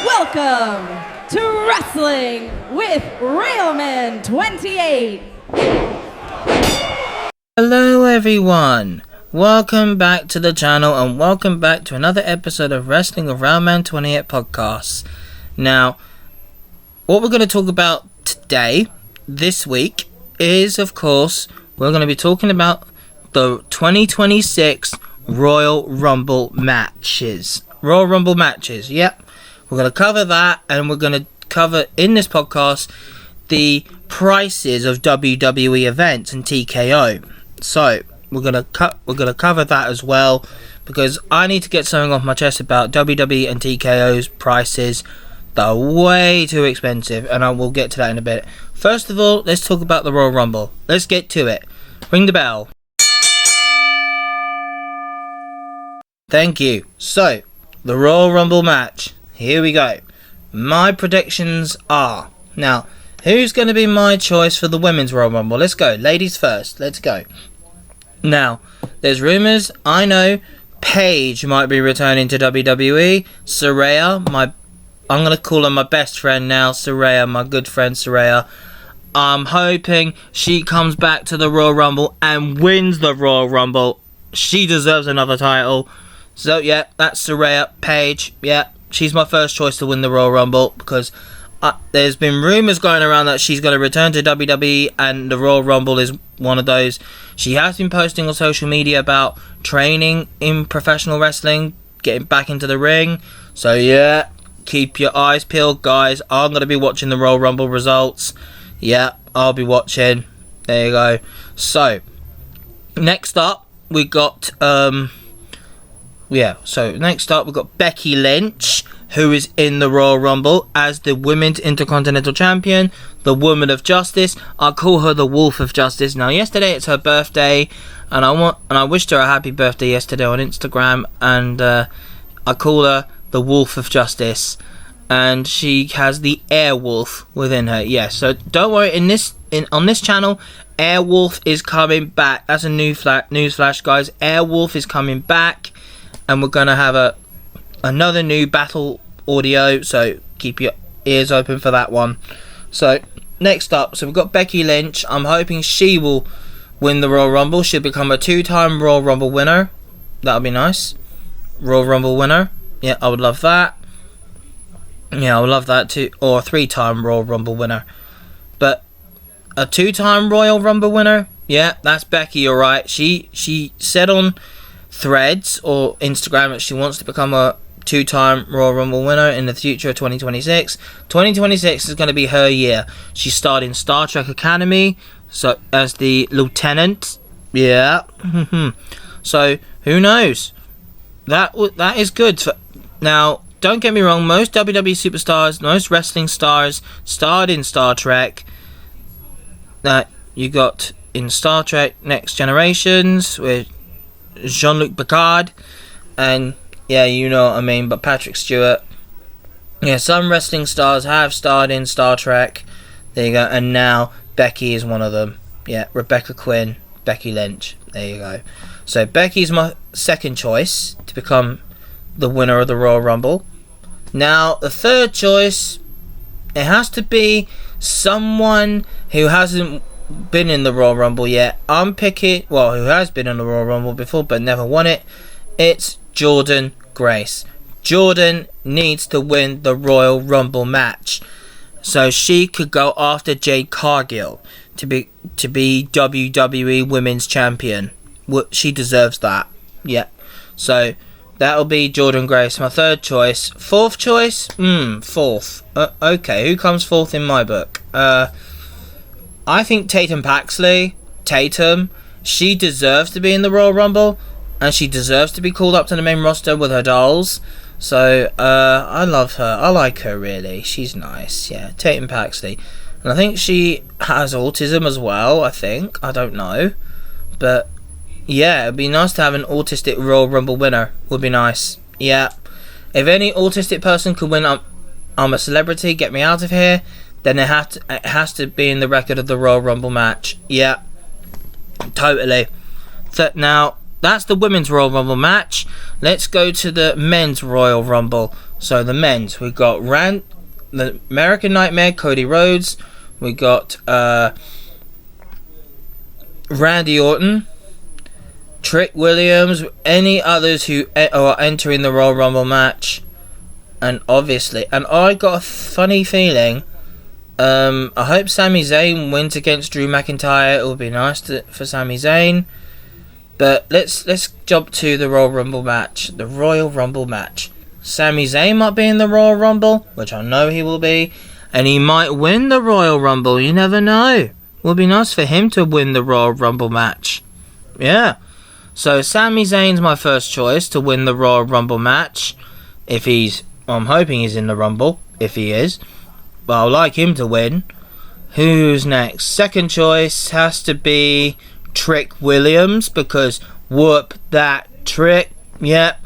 Welcome to Wrestling with Railman28. Hello everyone, welcome back to the channel and welcome back to another episode of Wrestling with Railman28 podcasts. Now, what we're going to talk about today, this week, is of course, we're going to be talking about the 2026 Royal Rumble matches. Royal Rumble matches, yep. We're going to cover that, and we're going to cover in this podcast the prices of WWE events and TKO. So we're going to cover that as well, because I need to get something off my chest about WWE and TKO's prices. They're way too expensive, and I will get to that in a bit. First of all, let's talk about the Royal Rumble. Let's get to it. Ring the bell. Thank you. So, the Royal Rumble match. Here we go. My predictions are... Now, who's going to be my choice for the Women's Royal Rumble? Let's go. Ladies first. Let's go. Now, there's rumours. I know Paige might be returning to WWE. Saraya, I'm going to call her my best friend now. Saraya, my good friend Saraya. I'm hoping she comes back to the Royal Rumble and wins the Royal Rumble. She deserves another title. So, yeah, that's Saraya. Paige, yeah. She's my first choice to win the Royal Rumble, because there's been rumours going around that she's going to return to WWE, and the Royal Rumble is one of those. She has been posting on social media about training in professional wrestling, getting back into the ring. So yeah, keep your eyes peeled, guys. I'm going to be watching the Royal Rumble results. Yeah, I'll be watching. There you go. So, next up, we got... next up we've got Becky Lynch, who is in the Royal Rumble as the Women's Intercontinental Champion, the Woman of Justice. I call her the Wolf of Justice. Now, yesterday it's her birthday, and I wished her a happy birthday yesterday on Instagram, and I call her the Wolf of Justice, and she has the Airwolf within her. Yes, so don't worry. On this channel, Airwolf is coming back. That's a news flash, guys. Airwolf is coming back. And we're going to have another new battle audio, so keep your ears open for that one. So, next up, so we've got Becky Lynch. I'm hoping she will win the Royal Rumble. She'll become a 2-time Royal Rumble winner. That would be nice. Royal Rumble winner. Yeah, I would love that. Yeah, I would love that too. Or a 3-time Royal Rumble winner. But a 2-time Royal Rumble winner? Yeah, that's Becky, alright. She said on Threads or Instagram that she wants to become a 2-time Royal Rumble winner in the future of 2026. 2026 is going to be her year. She starred in Star Trek Academy, so as the lieutenant. Yeah. So who knows? That is good. Now, don't get me wrong. Most WWE superstars, most wrestling stars starred in Star Trek. That you got in Star Trek Next Generations with Jean-Luc Picard, and yeah, you know what I mean, but Patrick Stewart. Yeah, some wrestling stars have starred in Star Trek. There you go. And now Becky is one of them. Yeah, Rebecca Quinn, Becky Lynch. There you go. So Becky's my second choice to become the winner of the Royal Rumble. Now, the third choice, it has to be someone who hasn't been in the Royal Rumble yet. I'm picking, who has been in the Royal Rumble before but never won it. It's Jordynne Grace. Jordynne needs to win the Royal Rumble match, so she could go after Jade Cargill to be WWE Women's Champion. She deserves that. Yeah. So that'll be Jordynne Grace, my third choice. Fourth choice? Fourth. Okay, who comes fourth in my book? I think Tatum Paxley, she deserves to be in the Royal Rumble, and she deserves to be called up to the main roster with her dolls. So, I love her. I like her, really. She's nice, yeah. Tatum Paxley. And I think she has autism as well, I think. I don't know. But, yeah, it'd be nice to have an autistic Royal Rumble winner. Would be nice. Yeah. If any autistic person could win, I'm a celebrity, get me out of here, then it has to be in the record of the Royal Rumble match. Yeah, totally. Now, that's the Women's Royal Rumble match. Let's go to the Men's Royal Rumble. So the men's, we got the American Nightmare, Cody Rhodes. We got Randy Orton, Trick Williams, any others who are entering the Royal Rumble match. And obviously, and I got a funny feeling, I hope Sami Zayn wins against Drew McIntyre. It would be nice for Sami Zayn. But let's jump to the Royal Rumble match. The Royal Rumble match. Sami Zayn might be in the Royal Rumble, which I know he will be. And he might win the Royal Rumble. You never know. It would be nice for him to win the Royal Rumble match. Yeah. So Sami Zayn's my first choice to win the Royal Rumble match. I'm hoping he's in the Rumble. If he is. But I'd like him to win. Who's next? Second choice has to be Trick Williams. Because whoop that Trick. Yep.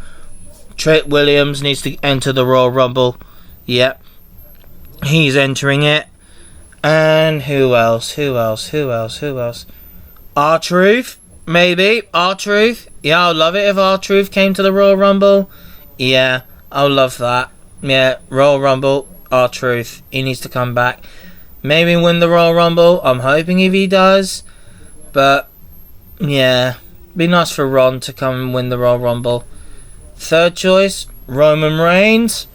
Trick Williams needs to enter the Royal Rumble. Yep. He's entering it. And who else? R-Truth? Maybe. R-Truth? Yeah, I'd love it if R-Truth came to the Royal Rumble. Yeah, I would love that. Yeah, Royal Rumble, R-Truth. He needs to come back. Maybe win the Royal Rumble. I'm hoping if he does. But, yeah. Be nice for Ron to come and win the Royal Rumble. Third choice, Roman Reigns.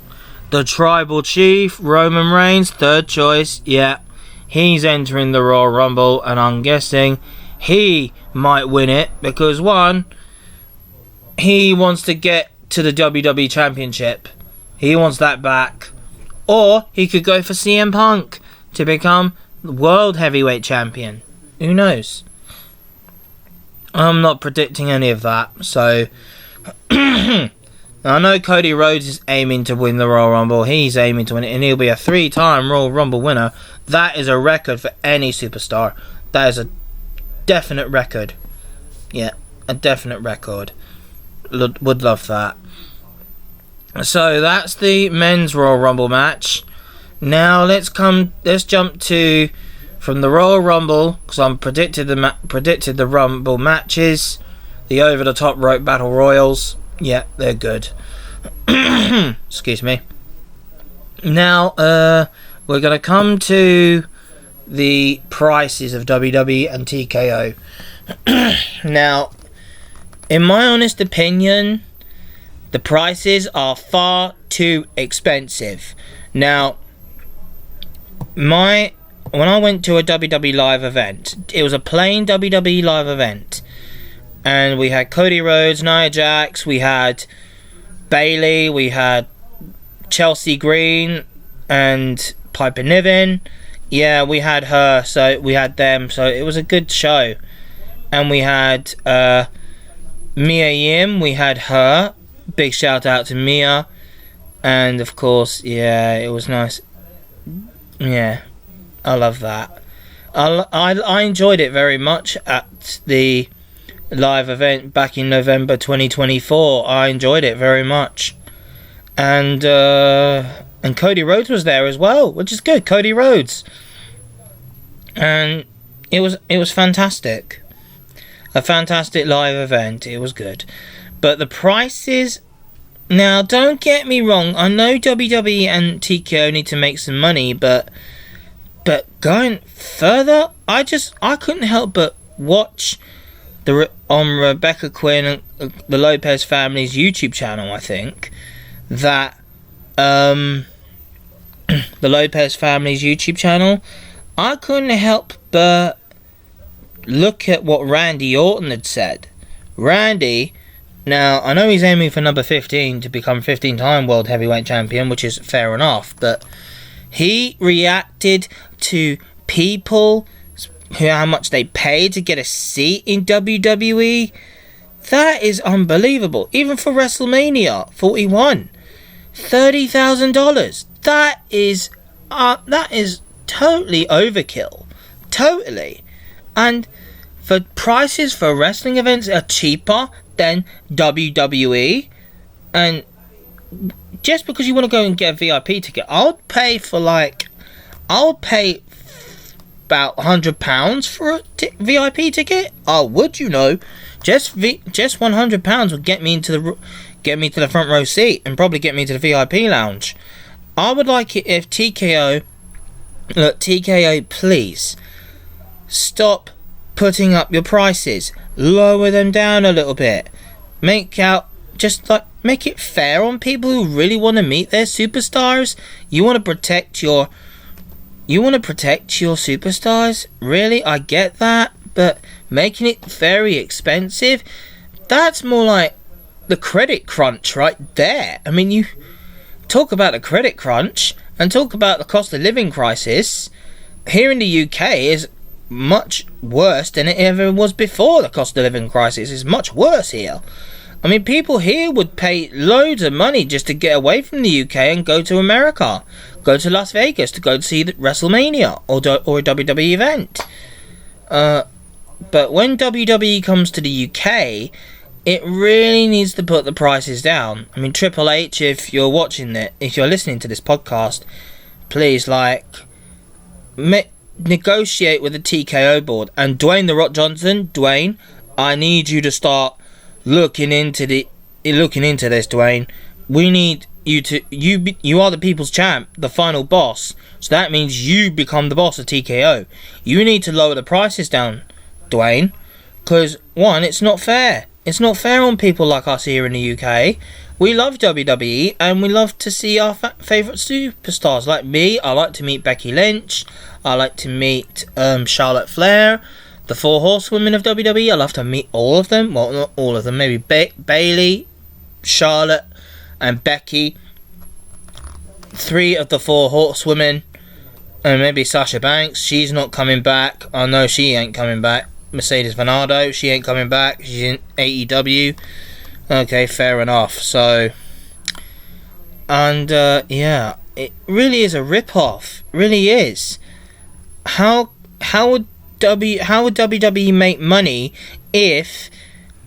The Tribal Chief, Roman Reigns, third choice. Yeah, he's entering the Royal Rumble, and I'm guessing he might win it because, one, he wants to get to the WWE Championship. He wants that back. Or he could go for CM Punk to become World Heavyweight Champion. Who knows? I'm not predicting any of that, so... I know Cody Rhodes is aiming to win the Royal Rumble. He's aiming to win it, and he'll be a 3-time Royal Rumble winner. That is a record for any superstar. That is a definite record. Yeah, a definite record. Would love that. So that's the men's Royal Rumble match. Now let's jump to from the Royal Rumble, because I'm predicted the Rumble matches, the over the top rope battle royals. Yeah, they're good. Excuse me. Now, we're going to come to the prices of WWE and TKO. Now, in my honest opinion, the prices are far too expensive. Now, when I went to a WWE live event, it was a plain WWE live event. And we had Cody Rhodes, Nia Jax, we had Bayley, we had Chelsea Green and Piper Niven. Yeah, we had her, so we had them, so it was a good show. And we had Mia Yim, we had her. Big shout out to Mia. And of course, yeah, it was nice. Yeah, I love that. I enjoyed it very much at the live event back in November 2024. I enjoyed it very much, and Cody Rhodes was there as well, which is good. Cody Rhodes, and it was fantastic, a fantastic live event. It was good, but the prices. Now, don't get me wrong. I know WWE and TKO need to make some money, but going further, I couldn't help but watch on Rebecca Quinn and the Lopez family's YouTube channel, I think, that the Lopez family's YouTube channel, I couldn't help but look at what Randy Orton had said. Randy, now, I know he's aiming for number 15 to become 15-time World Heavyweight Champion, which is fair enough, but he reacted to people, how much they paid to get a seat in WWE. That is unbelievable. Even for WrestleMania 41, $30,000. That is totally overkill. Totally. And for prices for wrestling events are cheaper than WWE, and just because you want to go and get a VIP ticket, I'll pay about £100 for a VIP ticket. I would, just £100 would get me get me to the front row seat and probably get me to the VIP lounge. I would like it if TKO, look, TKO, please stop putting up your prices. Lower them down a little bit. Make it fair on people who really want to meet their superstars. You want to protect your superstars? Really? I get that, but making it very expensive, that's more like the credit crunch right there. I mean, you talk about the credit crunch and talk about the cost of living crisis. Here in the UK is much worse than it ever was before. The cost of living crisis is much worse here. I mean, people here would pay loads of money just to get away from the UK and go to America, go to Las Vegas to go see the WrestleMania or a WWE event. But when WWE comes to the UK, it really needs to put the prices down. I mean, Triple H, if you're watching it, if you're listening to this podcast, please, negotiate with the TKO board. And Dwayne "The Rock" Johnson, Dwayne, I need you to start looking into this, Dwayne. We need you to, you are the people's champ, the final boss. So that means you become the boss of TKO. You need to lower the prices down, Dwayne. Because, one, it's not fair. It's not fair on people like us here in the UK. We love WWE and we love to see our favourite superstars. Like me, I like to meet Becky Lynch. I like to meet Charlotte Flair, the 4 horsewomen of WWE. I love to meet all of them. Well, not all of them. Maybe Bayley, Charlotte and Becky. 3 of the 4 horsewomen. And maybe Sasha Banks. She's not coming back. I know she ain't coming back. Mercedes Varnado, she ain't coming back. She's in AEW. Okay, fair enough. So, and yeah, it really is a rip-off. Really is. How would WWE make money if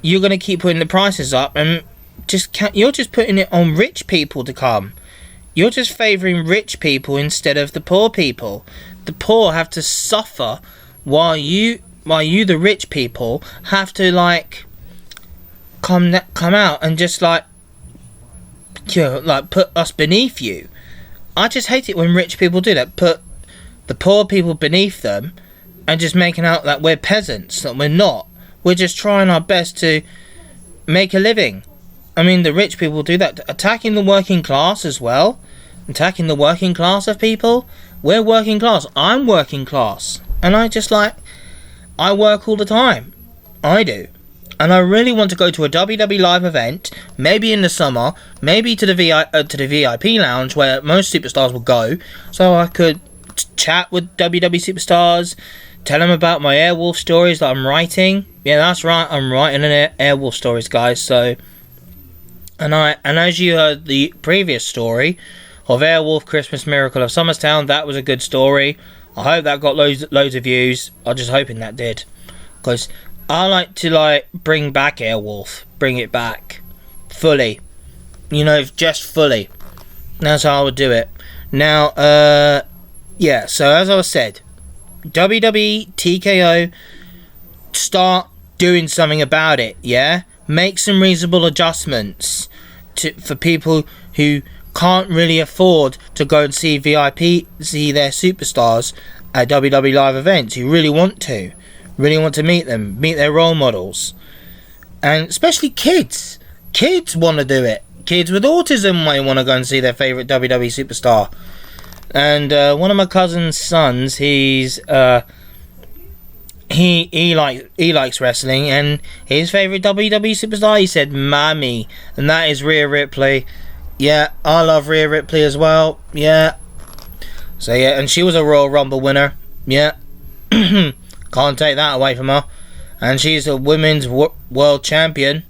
you're gonna keep putting the prices up and you're just putting it on rich people to come? You're just favouring rich people instead of the poor people. The poor have to suffer while you, the rich people, have to come out and just put us beneath you. I just hate it when rich people do that. Put the poor people beneath them and just making out that we're peasants. That we're not. We're just trying our best to make a living. I mean, the rich people do that. Attacking the working class as well. Attacking the working class of people. We're working class. I'm working class. And I work all the time. I do. And I really want to go to a WWE live event, maybe in the summer, maybe to the VIP lounge where most superstars will go, so I could chat with WWE superstars, tell them about my Airwolf stories that I'm writing. Yeah, that's right, I'm writing an Airwolf stories, guys. So, and as you heard the previous story of Airwolf Christmas Miracle of Somerstown, that was a good story. I hope that got loads of views. I'm just hoping that did, because I like to bring back Airwolf, bring it back fully, just fully. That's how I would do it. Now, yeah. So as I said, WWE TKO, start doing something about it. Yeah, make some reasonable adjustments for people who can't really afford to go and see their superstars at WWE live events, who really want to meet them, meet their role models. And especially kids want to do it. Kids with autism might want to go and see their favourite WWE superstar. And one of my cousin's sons, he likes wrestling, and his favourite WWE superstar, he said Mammy, and that is Rhea Ripley. Yeah, I love Rhea Ripley as well. Yeah. So yeah, and she was a Royal Rumble winner. Yeah. Can't take that away from her. And she's a women's world champion.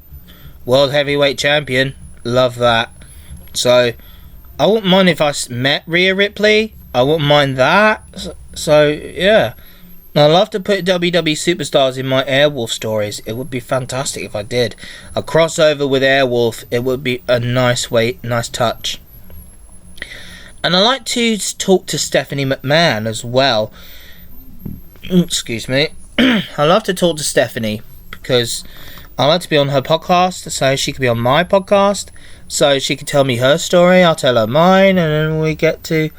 World heavyweight champion. Love that. So, I wouldn't mind if I met Rhea Ripley. I wouldn't mind that. So yeah. I'd love to put WWE Superstars in my Airwolf stories. It would be fantastic if I did. A crossover with Airwolf, it would be a nice touch. And I like to talk to Stephanie McMahon as well. Excuse me. I love to talk to Stephanie because I like to be on her podcast, so she could be on my podcast, so she could tell me her story, I'll tell her mine, and then we get to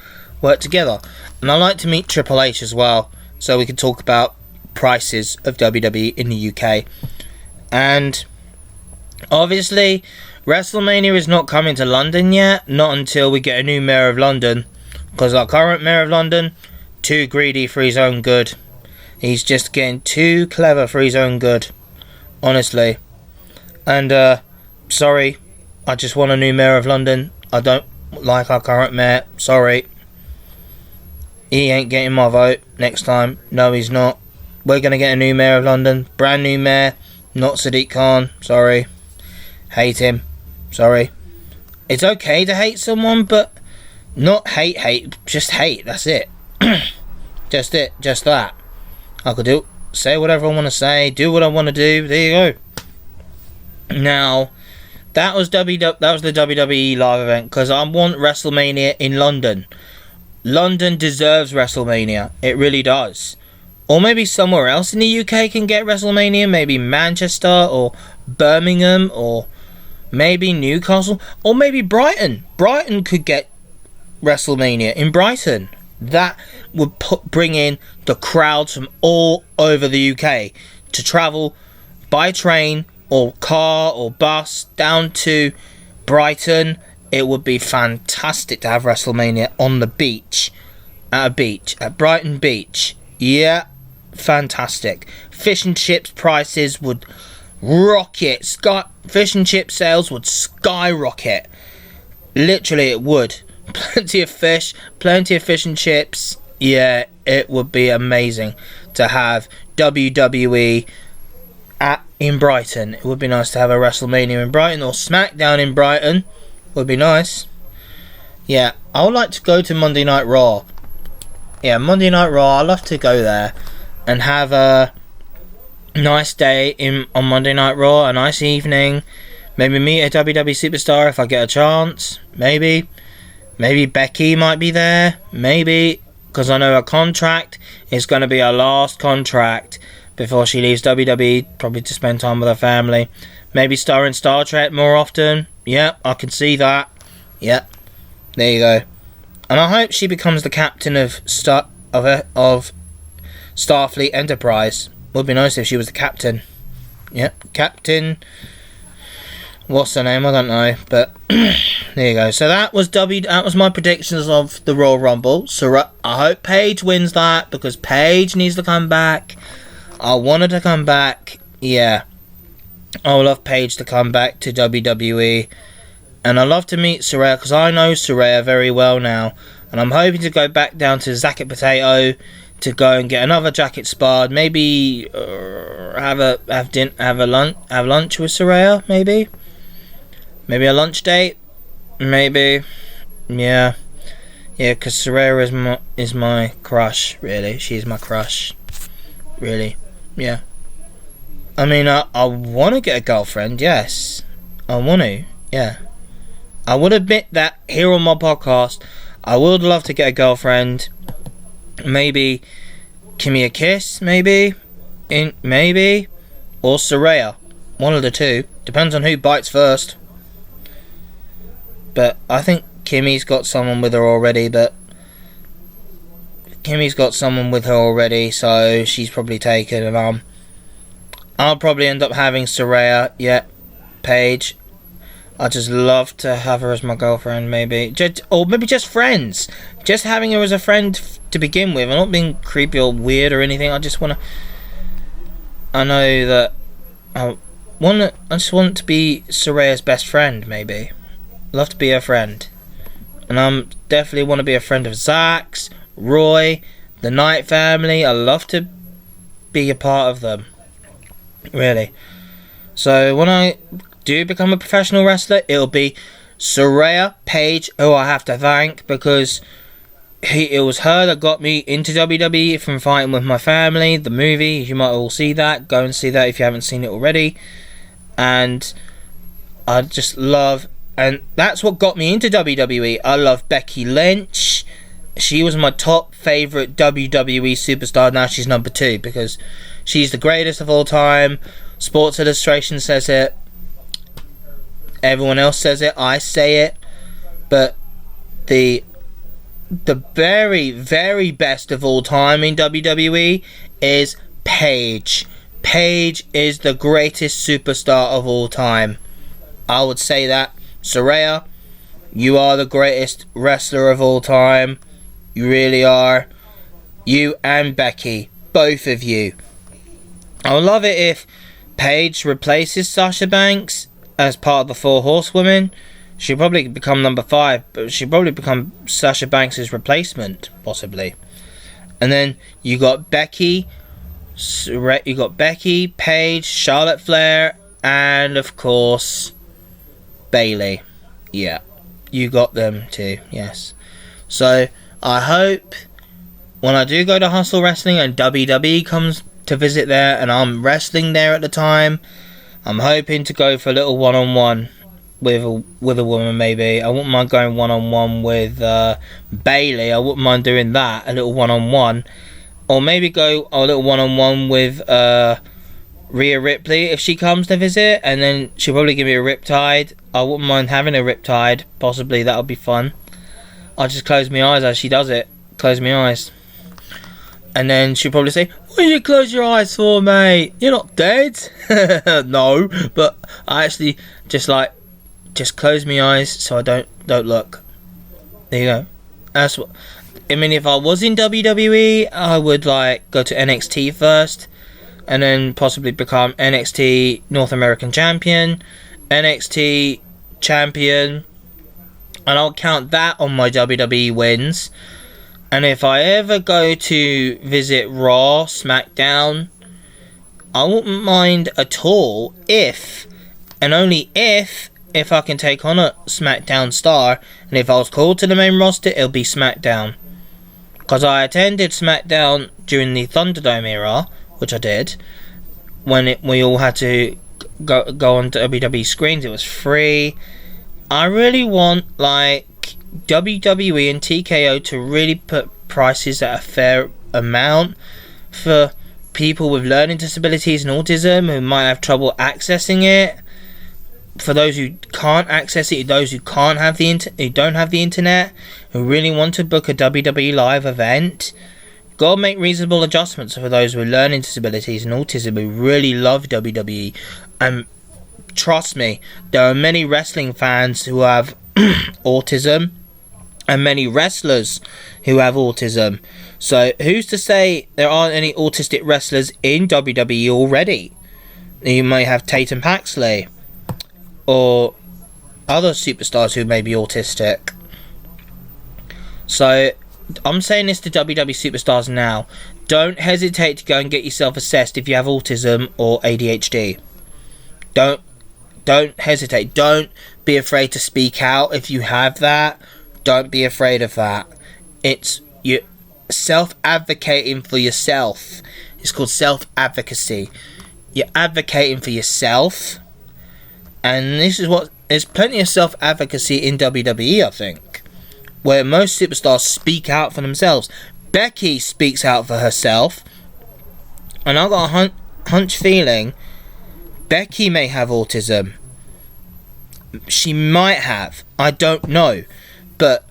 work together. And I like to meet Triple H as well, so we can talk about prices of WWE in the UK. And obviously, WrestleMania is not coming to London yet, not until we get a new Mayor of London, because our current Mayor of London, too greedy for his own good. He's just getting too clever for his own good, honestly. And sorry, I just want a new Mayor of London. I don't like our current mayor, sorry. He ain't getting my vote next time. No, he's not. We're going to get a new Mayor of London, brand new mayor, not Sadiq Khan, sorry. Hate him, sorry. It's okay to hate someone, but not hate, just hate, that's it. Just that. I could say whatever I want to say, do what I want to do, there you go. Now, that was the WWE live event, because I want WrestleMania in London. London deserves WrestleMania, it really does. Or maybe somewhere else in the UK can get WrestleMania, maybe Manchester, or Birmingham, or maybe Newcastle, or maybe Brighton. Brighton could get WrestleMania in Brighton. That would bring in the crowds from all over the UK to travel by train or car or bus down to Brighton. It would be fantastic to have WrestleMania on the beach. At Brighton Beach. Yeah, fantastic. Fish and chips prices would rocket. Fish and chip sales would skyrocket. Literally, it would. Plenty of fish and chips. Yeah, it would be amazing to have WWE in Brighton. It would be nice to have a WrestleMania in Brighton, or SmackDown in Brighton. Would be nice. Yeah, I would like to go to Monday Night Raw. Yeah, Monday Night Raw, I'd love to go there and have a nice day on Monday Night Raw, a nice evening. Maybe meet a WWE Superstar if I get a chance. Maybe Becky might be there. Maybe, because I know her contract is going to be her last contract before she leaves WWE, probably to spend time with her family. Maybe star in Star Trek more often. Yep, I can see that. Yep, there you go. And I hope she becomes the captain of Starfleet Enterprise. Would be nice if she was the captain. Yep, Captain. What's her name? I don't know, but there you go. So that was my predictions of the Royal Rumble. So I hope Paige wins that, because Paige needs to come back. I want her to come back. Yeah, I would love Paige to come back to WWE, and I love to meet Saraya, because I know Saraya very well now, and I'm hoping to go back down to Zacket Potato to go and get another jacket sparred. Maybe have lunch with Saraya. Maybe a lunch date. Maybe, yeah, because Saraya is my crush. Really, she's my crush. Really, yeah. I mean, I want to get a girlfriend. Yes, I want to. Yeah, I would admit that here on my podcast. I would love to get a girlfriend. Maybe give me a kiss. Maybe, or Saraya. One of the two. Depends on who bites first. But I think Kimmy's got someone with her already. So she's probably taken, and I'll probably end up having Saraya. Yeah, Paige. I'd just love to have her as my girlfriend, maybe. Or maybe just friends. Just having her as a friend to begin with. I'm not being creepy or weird or anything. I just want to... I know that... I just want to be Saraya's best friend, maybe. Love to be her friend. And I definitely want to be a friend of Zach's, Roy, the Knight family. I love to be a part of them. Really. So when I do become a professional wrestler, it'll be Saraya Paige, who I have to thank, because it was her that got me into WWE from fighting with my family. The movie, you might all see that. Go and see that if you haven't seen it already. And I just love... And that's what got me into WWE. I love Becky Lynch. She was my top favourite WWE superstar. Now she's number 2, because she's the greatest of all time. Sports Illustration says it. Everyone else says it. I say it. But the very, very best of all time in WWE is Paige. Paige is the greatest superstar of all time. I would say that. Saraya, you are the greatest wrestler of all time. You really are. You and Becky. Both of you. I would love it if Paige replaces Sasha Banks as part of the Four Horsewomen. She'd probably become number 5, but she'd probably become Sasha Banks' replacement, possibly. And then you got Becky, Paige, Charlotte Flair, and of course Bayley. Yeah, you got them too. Yes. So I hope when I do go to Hustle Wrestling and WWE comes to visit there, and I'm wrestling there at the time, I'm hoping to go for a little one-on-one with a woman. Maybe I wouldn't mind going one-on-one with Bayley. I wouldn't mind doing that, a little one-on-one, or maybe go a little one-on-one with Rhea Ripley if she comes to visit, and then she'll probably give me a Riptide. I wouldn't mind having a Riptide, possibly. That would be fun. I'll just close my eyes as she does it. Close my eyes. And then she'll probably say, "What do you close your eyes for, mate? You're not dead." No, but I actually just close my eyes so I don't look. There you go. That's what I mean. If I was in WWE, I would go to NXT first, and then possibly become NXT North American Champion, NXT Champion, and I'll count that on my WWE wins. And if I ever go to visit Raw, SmackDown, I wouldn't mind at all if, and only if I can take on a SmackDown star, and if I was called to the main roster, it'll be SmackDown. Because I attended SmackDown during the Thunderdome era, which I did, when we all had to go on WWE screens. It was free. I really want WWE and TKO to really put prices at a fair amount for people with learning disabilities and autism who might have trouble accessing it. For those who can't access it, those who don't have the internet, who really want to book a WWE live event, gotta make reasonable adjustments for those with learning disabilities and autism who really love WWE. And trust me, there are many wrestling fans who have autism, and many wrestlers who have autism. So who's to say there aren't any autistic wrestlers in WWE already? You may have Tatum Paxley or other superstars who may be autistic. So I'm saying this to WWE Superstars now. Don't hesitate to go and get yourself assessed if you have autism or ADHD. Don't hesitate. Don't be afraid to speak out if you have that. Don't be afraid of that. It's you self-advocating for yourself. It's called self-advocacy. You're advocating for yourself. And this is what... There's plenty of self-advocacy in WWE, I think, where most superstars speak out for themselves. Becky speaks out for herself. And I've got a hunch feeling Becky may have autism. She might have. I don't know. But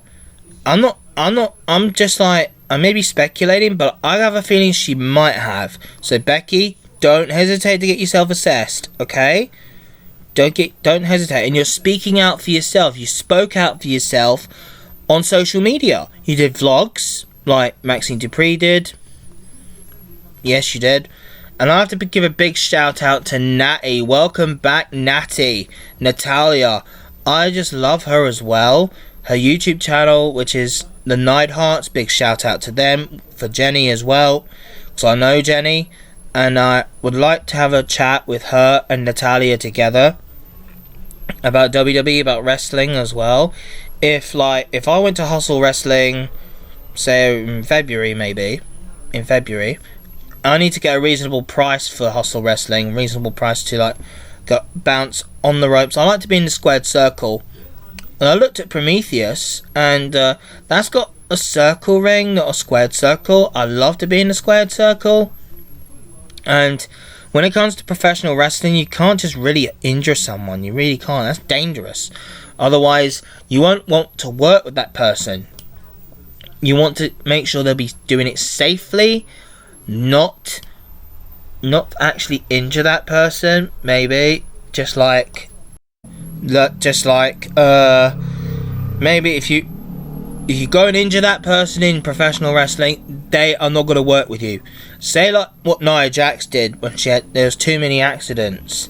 I'm just I may be speculating, but I have a feeling she might have. So Becky, don't hesitate to get yourself assessed, okay? Don't hesitate. And you're speaking out for yourself. You spoke out for yourself on social media. You did vlogs, like Maxine Dupree did. Yes, you did. And I have to give a big shout out to Natty. Welcome back, Natty. Natalia. I just love her as well. Her YouTube channel, which is the Neidharts, big shout out to them. For Jenny as well, because I know Jenny, and I would like to have a chat with her and Natalia together about WWE, about wrestling as well. If I went to Hustle Wrestling, say in February, I need to get a reasonable price for Hustle Wrestling, reasonable price to go bounce on the ropes. I like to be in the squared circle. And I looked at Prometheus, and that's got a circle ring, not a squared circle. I love to be in the squared circle. And when it comes to professional wrestling, you can't just really injure someone. You really can't. That's dangerous. Otherwise, you won't want to work with that person. You want to make sure they'll be doing it safely, not actually injure that person. Maybe just like maybe if you go and injure that person in professional wrestling, they are not going to work with you. Say like what Nia Jax did when there was too many accidents,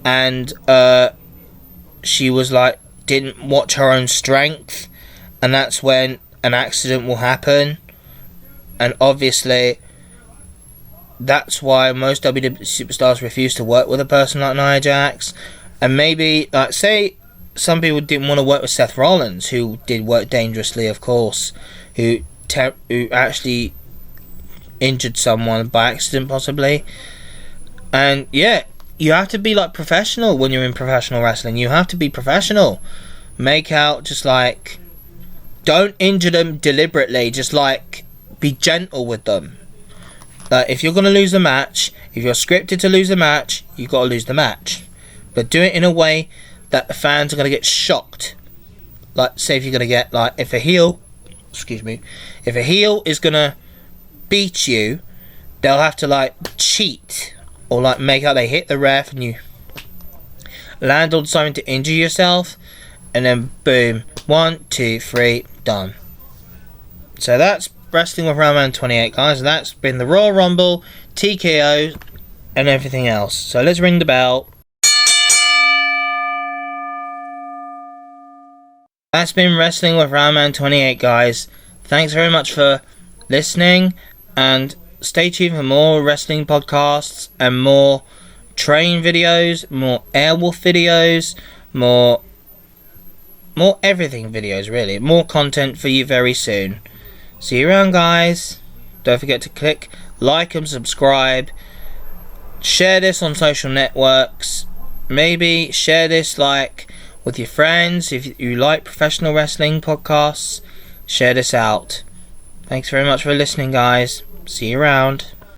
and she was like didn't watch her own strength, and that's when an accident will happen. And obviously that's why most WWE superstars refuse to work with a person like Nia Jax. And maybe like say some people didn't want to work with Seth Rollins, who did work dangerously, of course, who actually injured someone by accident possibly. And yeah, you have to be like professional when you're in professional wrestling. You have to be professional. Make out just like, don't injure them deliberately, just like be gentle with them. Like if you're going to lose a match, if you're scripted to lose a match, you got to lose the match. But do it in a way that the fans are going to get shocked. Like say if you're going to get like if a heel is going to beat you, they'll have to like cheat or like make out they hit the ref and you land on something to injure yourself, and then boom, 1, 2, 3, done. So that's Wrestling with Railman28, guys. That's been the Royal Rumble, TKO, and everything else. So let's ring the bell. That's been Wrestling with Railman28, guys. Thanks very much for listening, and stay tuned for more wrestling podcasts and more train videos, more Airwolf videos, more everything videos, really. More content for you very soon. See you around, guys. Don't forget to click like and subscribe. Share this on social networks. Maybe share this like with your friends. If you like professional wrestling podcasts, share this out. Thanks very much for listening, guys. See you around.